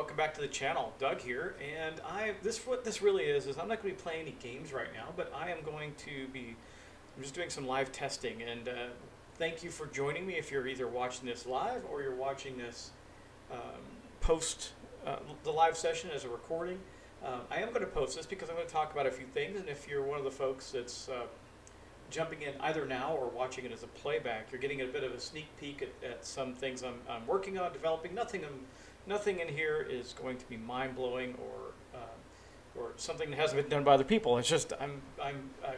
welcome back to the channel. Doug here, and what this really is I'm not going to be playing any games right now, but I am going to be, I'm just doing some live testing, and thank you for joining me if you're either watching this live or you're watching this post the live session as a recording. I am going to post this because I'm going to talk about a few things, and if you're one of the folks that's jumping in either now or watching it as a playback, you're getting a bit of a sneak peek at some things I'm working on, developing. Nothing in here is going to be mind-blowing or something that hasn't been done by other people. It's just I'm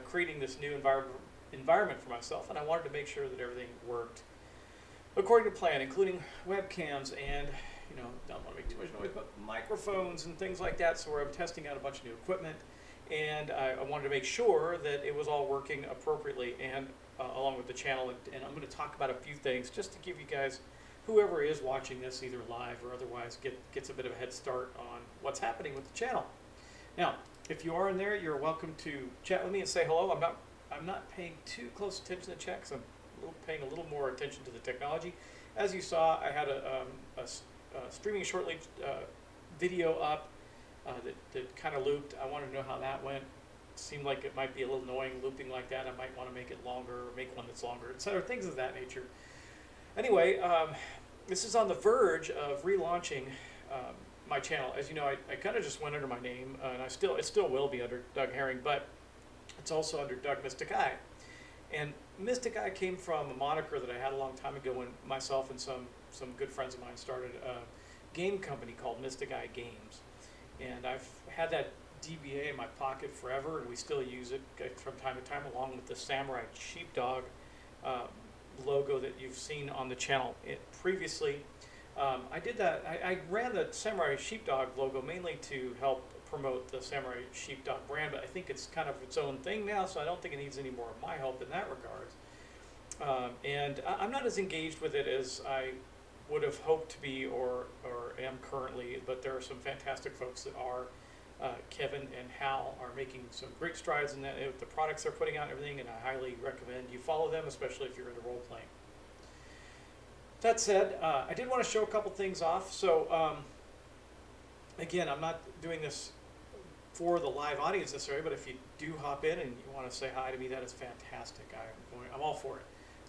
creating this new environment for myself, and I wanted to make sure that everything worked according to plan, including webcams and, you know, don't want to make too much noise, but microphones and things like that. So I'm testing out a bunch of new equipment, and I wanted to make sure that it was all working appropriately and along with the channel. And I'm going to talk about a few things just to give you guys, whoever is watching this either live or otherwise, gets a bit of a head start on what's happening with the channel. Now, if you are in there, you're welcome to chat with me and say hello. I'm not paying too close attention to the chat because I'm paying a little more attention to the technology. As you saw, I had a streaming short-lived video up that kind of looped. I wanted to know how that went. It seemed like it might be a little annoying looping like that. I might want to make it longer or make one that's longer, etc. Things of that nature. Anyway, this is on the verge of relaunching my channel. As you know, I kind of just went under my name, and it still will be under Doug Herring, but it's also under Doug Mystic Eye. And Mystic Eye came from a moniker that I had a long time ago when myself and some good friends of mine started a game company called Mystic Eye Games. And I've had that DBA in my pocket forever, and we still use it from time to time, along with the Samurai Sheepdog logo that you've seen on the channel previously. I did that. I ran the Samurai Sheepdog logo mainly to help promote the Samurai Sheepdog brand, but I think it's kind of its own thing now, so I don't think it needs any more of my help in that regard. And I'm not as engaged with it as I would have hoped to be or am currently, but there are some fantastic folks that are. Kevin and Hal are making some great strides in that, the products they're putting out and everything, and I highly recommend you follow them, especially if you're into role playing. That said, I did want to show a couple things off. So again, I'm not doing this for the live audience necessarily, but if you do hop in and you want to say hi to me, that is fantastic. I'm all for it.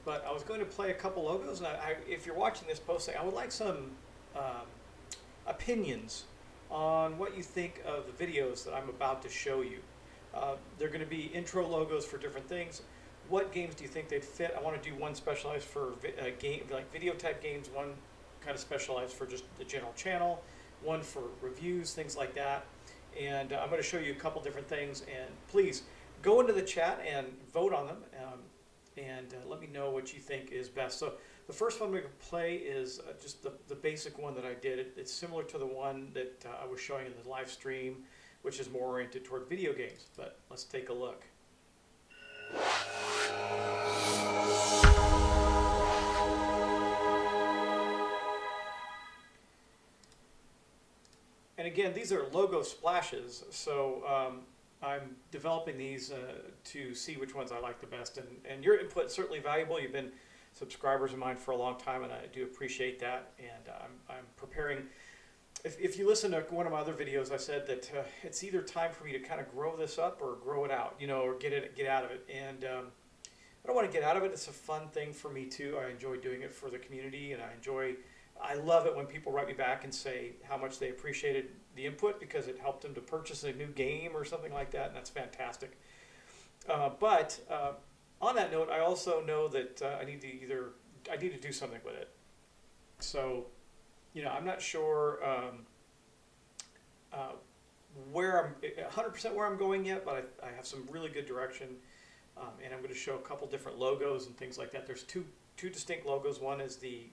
But I was going to play a couple logos, and if you're watching this posting, I would like some opinions on what you think of the videos that I'm about to show you. They're going to be intro logos for different things. What games do you think they'd fit? I want to do one specialized for like video type games, one kind of specialized for just the general channel, one for reviews, things like that. And I'm going to show you a couple different things, and please go into the chat and vote on them, and let me know what you think is best. So the first one we're going to play is just the basic one that I did. It's similar to the one that I was showing in the live stream, which is more oriented toward video games. But let's take a look. And again, these are logo splashes, so I'm developing these to see which ones I like the best. And your input is certainly valuable. You've been subscribers of mine for a long time, and I do appreciate that. And I'm preparing. If you listen to one of my other videos, I said that it's either time for me to kind of grow this up or grow it out, or get out of it. And I don't want to get out of it. It's a fun thing for me too. I enjoy doing it for the community, and I love it when people write me back and say how much they appreciated the input because it helped them to purchase a new game or something like that, and that's fantastic. But on that note, I also know that I need to do something with it. So, I'm not sure where I'm 100% where I'm going yet, but I have some really good direction, and I'm going to show a couple different logos and things like that. There's two distinct logos. One is the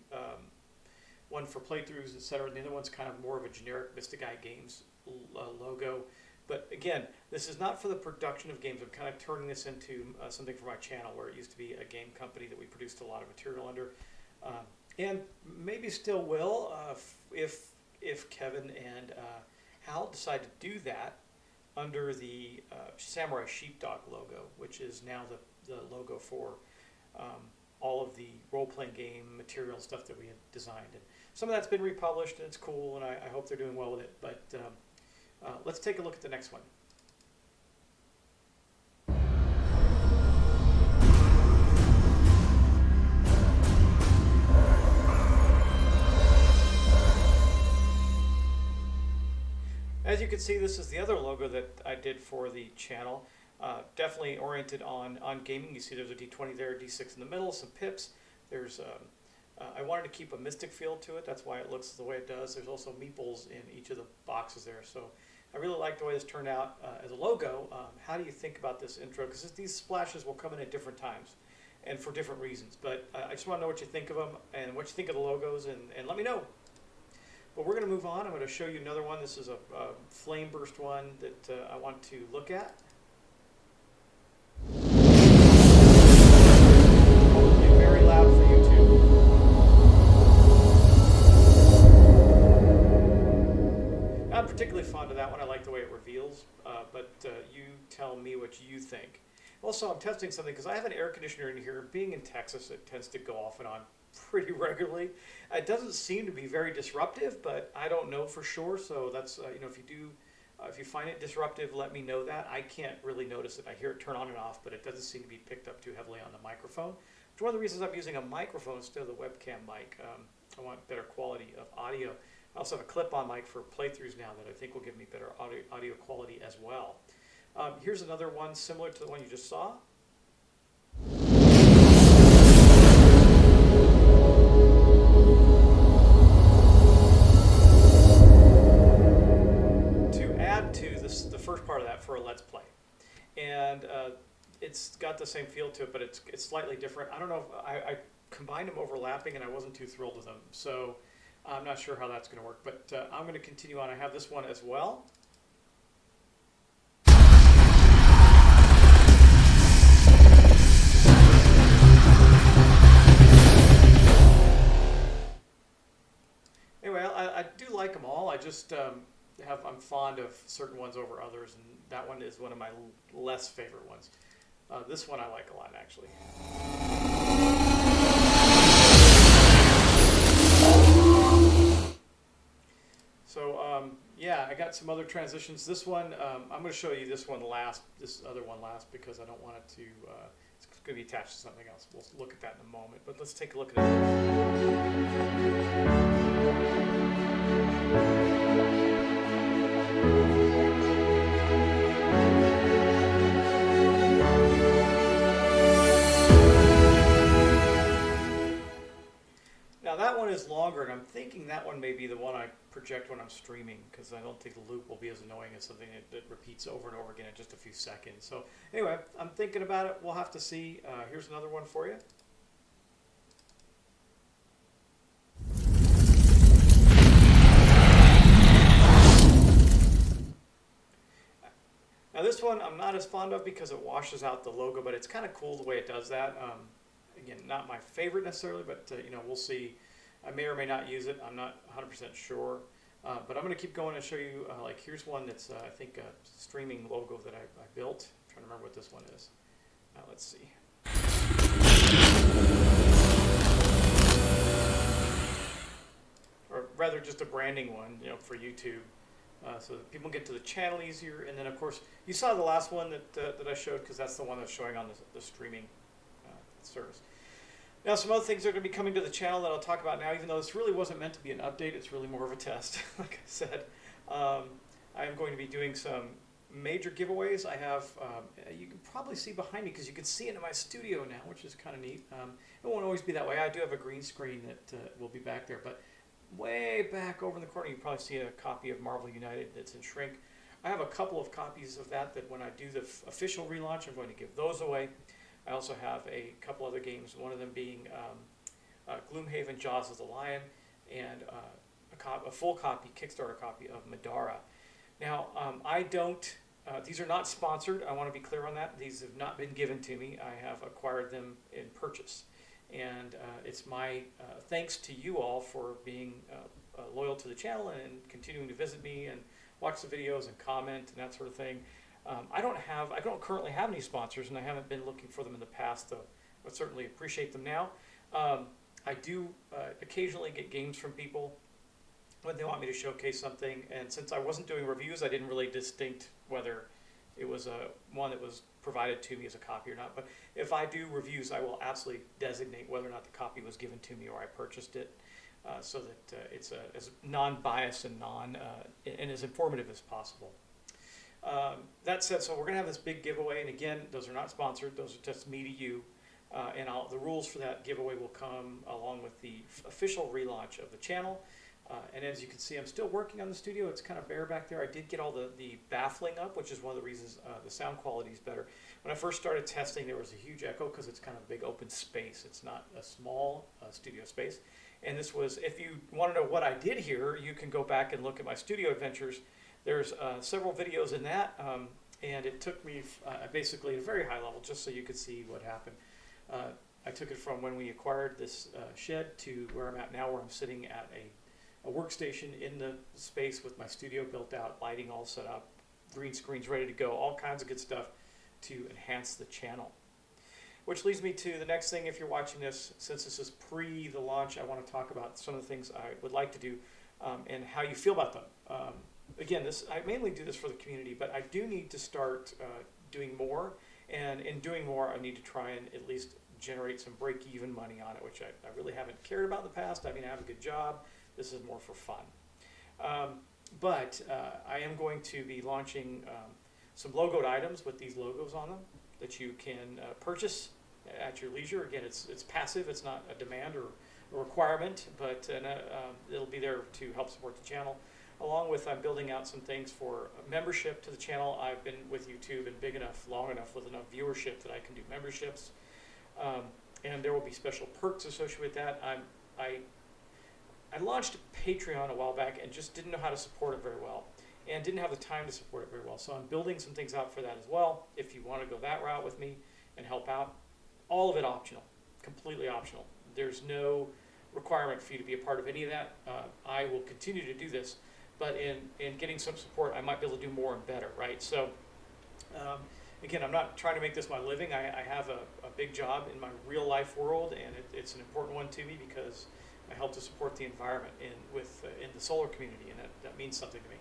one for playthroughs, etc. And the other one's kind of more of a generic Mystic Eye Games logo. But again, this is not for the production of games. I'm kind of turning this into something for my channel, where it used to be a game company that we produced a lot of material under, and maybe still will if Kevin and Hal decide to do that under the Samurai Sheepdog logo, which is now the logo for all of the role-playing game material and stuff that we had designed. And some of that's been republished, and it's cool, and I hope they're doing well with it. But let's take a look at the next one. As you can see, this is the other logo that I did for the channel. Definitely oriented on gaming. You see there's a D20 there, D6 in the middle, some pips. There's I wanted to keep a mystic feel to it. That's why it looks the way it does. There's also meeples in each of the boxes there. So I really like the way this turned out as a logo. How do you think about this intro? Because these splashes will come in at different times and for different reasons. But I just want to know what you think of them and what you think of the logos, and let me know. But we're going to move on. I'm going to show you another one. This is a flame burst one that I want to look at. Hopefully very loud for you too. I'm particularly fond of that one. I like the way it reveals, but you tell me what you think. Also, I'm testing something because I have an air conditioner in here. Being in Texas, it tends to go off and on pretty regularly. It doesn't seem to be very disruptive, but I don't know for sure. So that's if you find it disruptive, let me know that. I can't really notice it. I hear it turn on and off, but it doesn't seem to be picked up too heavily on the microphone. Which is one of the reasons I'm using a microphone instead of the webcam mic. I want better quality of audio. I also have a clip-on mic for playthroughs now that I think will give me better audio quality as well. Here's another one similar to the one you just saw. To add to this, the first part up for a Let's Play. And it's got the same feel to it, but it's slightly different. I don't know if I combined them overlapping and I wasn't too thrilled with them. So I'm not sure how that's going to work, but I'm going to continue on. I have this one as well. Anyway, I do like them all. I just I'm fond of certain ones over others, and that one is one of my less favorite ones. This one I like a lot, actually. So yeah, I got some other transitions. This one, I'm going to show you this one last, this other one last, because I don't want it to, it's going to be attached to something else. We'll look at that in a moment, but let's take a look at it. Now that one is longer, and I'm thinking that one may be the one I project when I'm streaming, because I don't think the loop will be as annoying as something that repeats over and over again in just a few seconds. So anyway, I'm thinking about it. We'll have to see. Here's another one for you. Now this one I'm not as fond of because it washes out the logo, but it's kind of cool the way it does that. Again, not my favorite necessarily, but you know, we'll see. I may or may not use it. I'm not 100% sure. But I'm going to keep going and show you, like here's one that's, I think, a streaming logo that I built. I'm trying to remember what this one is. Now let's see. Or rather just a branding one, you know, for YouTube. So that people get to the channel easier. And then, of course, you saw the last one that I showed, because that's the one that's showing on the streaming service. Now, some other things are going to be coming to the channel that I'll talk about now, even though this really wasn't meant to be an update. It's really more of a test, like I said. I am going to be doing some major giveaways. I have, you can probably see behind me, because you can see it in my studio now, which is kind of neat. It won't always be that way. I do have a green screen that will be back there, but way back over in the corner, you can probably see a copy of Marvel United that's in shrink. I have a couple of copies of that when I do the official relaunch, I'm going to give those away. I also have a couple other games, one of them being Gloomhaven, Jaws of the Lion, and a full copy, Kickstarter copy of Madara. Now, I don't, these are not sponsored. I want to be clear on that. These have not been given to me. I have acquired them in purchase. And it's my thanks to you all for being loyal to the channel and continuing to visit me and watch the videos and comment and that sort of thing. I don't currently have any sponsors, and I haven't been looking for them in the past, though I would certainly appreciate them now. I do occasionally get games from people when they want me to showcase something, and since I wasn't doing reviews, I didn't really distinct whether it was one that was provided to me as a copy or not. But if I do reviews, I will absolutely designate whether or not the copy was given to me or I purchased it, so that it's as non-biased and and as informative as possible. That said, so we're going to have this big giveaway, and again, those are not sponsored. Those are just me to you, and the rules for that giveaway will come along with the official relaunch of the channel. And as you can see, I'm still working on the studio. It's kind of bare back there. I did get all the baffling up, which is one of the reasons the sound quality is better. When I first started testing, there was a huge echo because it's kind of a big open space. It's not a small studio space. And this was, if you want to know what I did here, you can go back and look at my studio adventures. There's several videos in that, and it took me basically at a very high level just so you could see what happened. I took it from when we acquired this shed to where I'm at now, where I'm sitting at a workstation in the space with my studio built out, lighting all set up, green screens ready to go, all kinds of good stuff to enhance the channel. Which leads me to the next thing. If you're watching this, since this is pre the launch, I want to talk about some of the things I would like to do and how you feel about them. Again, I mainly do this for the community, but I do need to start doing more, and in doing more, I need to try and at least generate some break-even money on it, which I really haven't cared about in the past. I mean, I have a good job. This is more for fun. But I am going to be launching some logoed items with these logos on them that you can purchase at your leisure. Again, it's passive. It's not a demand or a requirement, but it'll be there to help support the channel. along with I'm building out some things for membership to the channel. I've been with YouTube and big enough, long enough, with enough viewership that I can do memberships. And there will be special perks associated with that. I launched Patreon a while back and just didn't know how to support it very well, and didn't have the time to support it very well. So I'm building some things out for that as well. If you want to go that route with me and help out, all of it optional, completely optional. There's no requirement for you to be a part of any of that. I will continue to do this, but in getting some support, I might be able to do more and better, right? So again, I'm not trying to make this my living. I have a big job in my real life world, and it's an important one to me because I help to support the environment in the solar community, and that means something to me.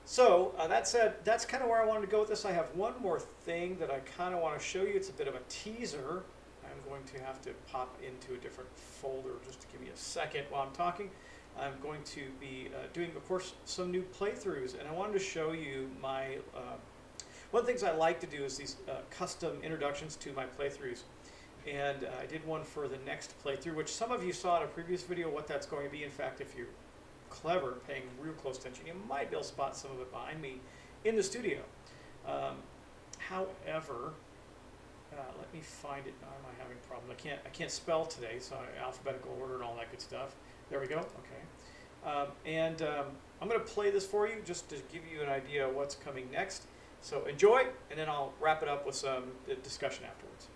So that said, that's kind of where I wanted to go with this. I have one more thing that I kind of want to show you. It's a bit of a teaser. I'm going to have to pop into a different folder just to give me a second while I'm talking. I'm going to be doing, of course, some new playthroughs, and I wanted to show you my one of the things I like to do is these custom introductions to my playthroughs. And I did one for the next playthrough, which some of you saw in a previous video what that's going to be. In fact, if you're clever, paying real close attention, you might be able to spot some of it behind me in the studio. However, let me find it. Now am I having a problem? I can't spell today, so alphabetical order and all that good stuff. There we go. Okay. I'm going to play this for you just to give you an idea of what's coming next. So enjoy, and then I'll wrap it up with some discussion afterwards.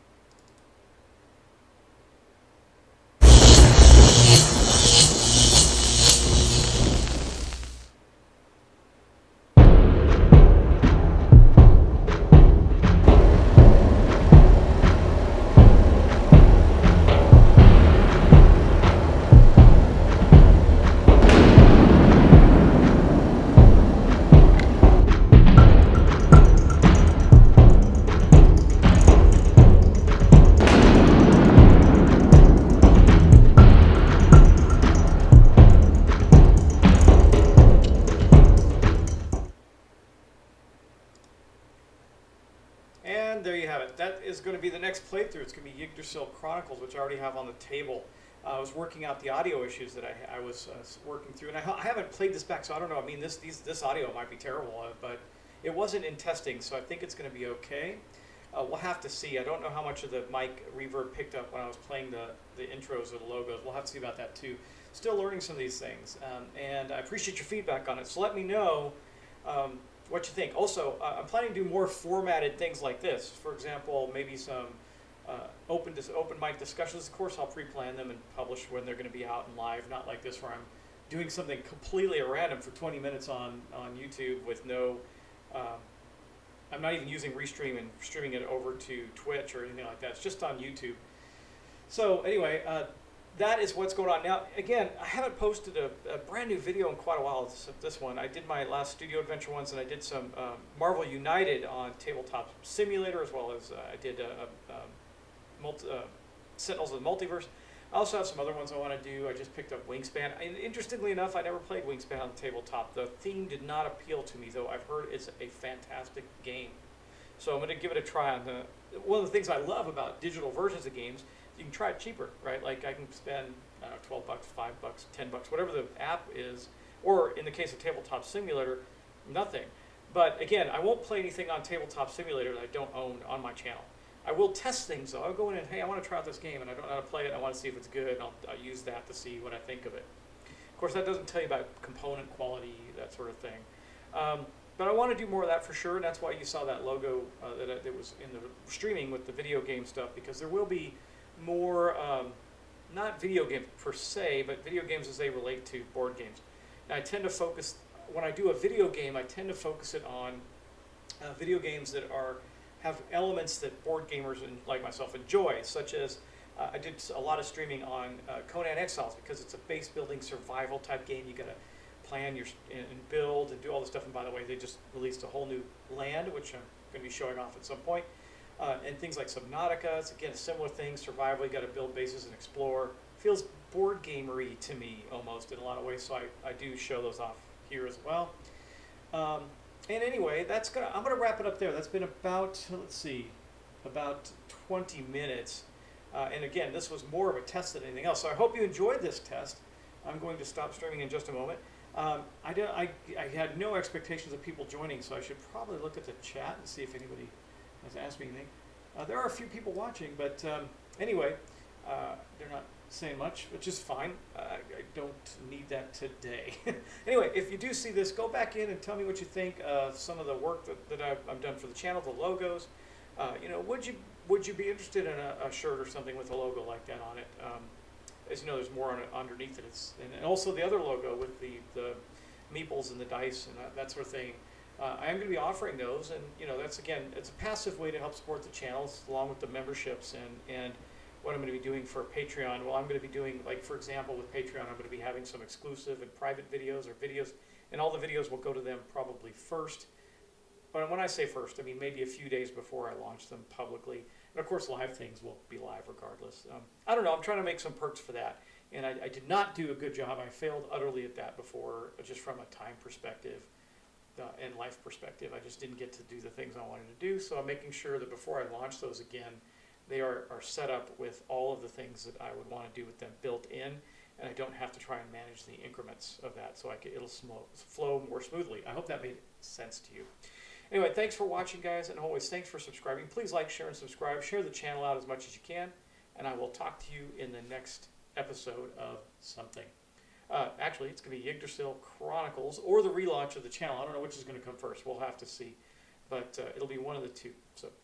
And there you have it. That is going to be the next playthrough. It's going to be Yggdrasil Chronicles, which I already have on the table. I was working out the audio issues that I was working through, and I haven't played this back, so I don't know. I mean, this audio might be terrible, but it wasn't in testing, so I think it's going to be okay. We'll have to see. I don't know how much of the mic reverb picked up when I was playing the intros or the logos. We'll have to see about that too. Still learning some of these things, and I appreciate your feedback on it. So let me know what you think. Also, I'm planning to do more formatted things like this. For example, maybe some open mic discussions. Of course, I'll pre-plan them and publish when they're going to be out and live. Not like this where I'm doing something completely at random for 20 minutes on YouTube with no. I'm not even using Restream and streaming it over to Twitch or anything like that. It's just on YouTube. So anyway, that is what's going on. Now, again, I haven't posted a brand new video in quite a while. This one. I did my last Studio Adventure ones, and I did some Marvel United on Tabletop Simulator, as well as I did Sentinels of the Multiverse. I also have some other ones I want to do. I just picked up Wingspan. And interestingly enough, I never played Wingspan on the tabletop. The theme did not appeal to me, though I've heard it's a fantastic game. So I'm going to give it a try. One of the things I love about digital versions of games, you can try it cheaper, right? Like I can spend $12, $5, $10, whatever the app is, or in the case of Tabletop Simulator, nothing. But again, I won't play anything on Tabletop Simulator that I don't own on my channel. I will test things though. I'll go in and, hey, I want to try out this game and I don't know how to play it. I want to see if it's good, and I'll use that to see what I think of it. Of course, that doesn't tell you about component quality, that sort of thing. But I want to do more of that for sure, and that's why you saw that logo that was in the streaming with the video game stuff, because there will be more, not video games per se, but video games as they relate to board games. Now, I tend to focus, when I do a video game, I tend to focus it on video games that have elements that board gamers like myself enjoy, such as I did a lot of streaming on Conan Exiles, because it's a base building survival type game. You got to plan and build and do all this stuff. And by the way, they just released a whole new land, which I'm going to be showing off at some point. And things like Subnautica. It's again a similar thing. Survival. You got to build bases and explore. Feels board gamery to me almost in a lot of ways. So I do show those off here as well. And anyway, I'm gonna wrap it up there. That's been about, let's see, about 20 minutes. And again, this was more of a test than anything else. So I hope you enjoyed this test. I'm going to stop streaming in just a moment. I had no expectations of people joining, so I should probably look at the chat and see if anybody has asked me anything. There are a few people watching, but anyway, they're not saying much, which is fine. I don't need that today. Anyway, if you do see this, go back in and tell me what you think of some of the work that I've done for the channel, the logos. Would you be interested in a shirt or something with a logo like that on it? As you know, there's more on it underneath it. And also the other logo with the meeples and the dice and that sort of thing. I am going to be offering those, and that's again, it's a passive way to help support the channels along with the memberships and what I'm going to be doing for Patreon. Well, I'm going to be doing, like for example, with Patreon, I'm going to be having some exclusive and private videos or videos, and all the videos will go to them probably first. But when I say first, I mean maybe a few days before I launch them publicly. And of course, live things will be live regardless. I don't know. I'm trying to make some perks for that. And I did not do a good job. I failed utterly at that before, just from a time perspective and life perspective. I just didn't get to do the things I wanted to do. So I'm making sure that before I launch those again, they are set up with all of the things that I would want to do with them built in. And I don't have to try and manage the increments of that. So it'll flow more smoothly. I hope that made sense to you. Anyway, thanks for watching, guys, and always thanks for subscribing. Please like, share, and subscribe. Share the channel out as much as you can, and I will talk to you in the next episode of something. Actually, it's going to be Yggdrasil Chronicles or the relaunch of the channel. I don't know which is going to come first. We'll have to see, but it'll be one of the two. So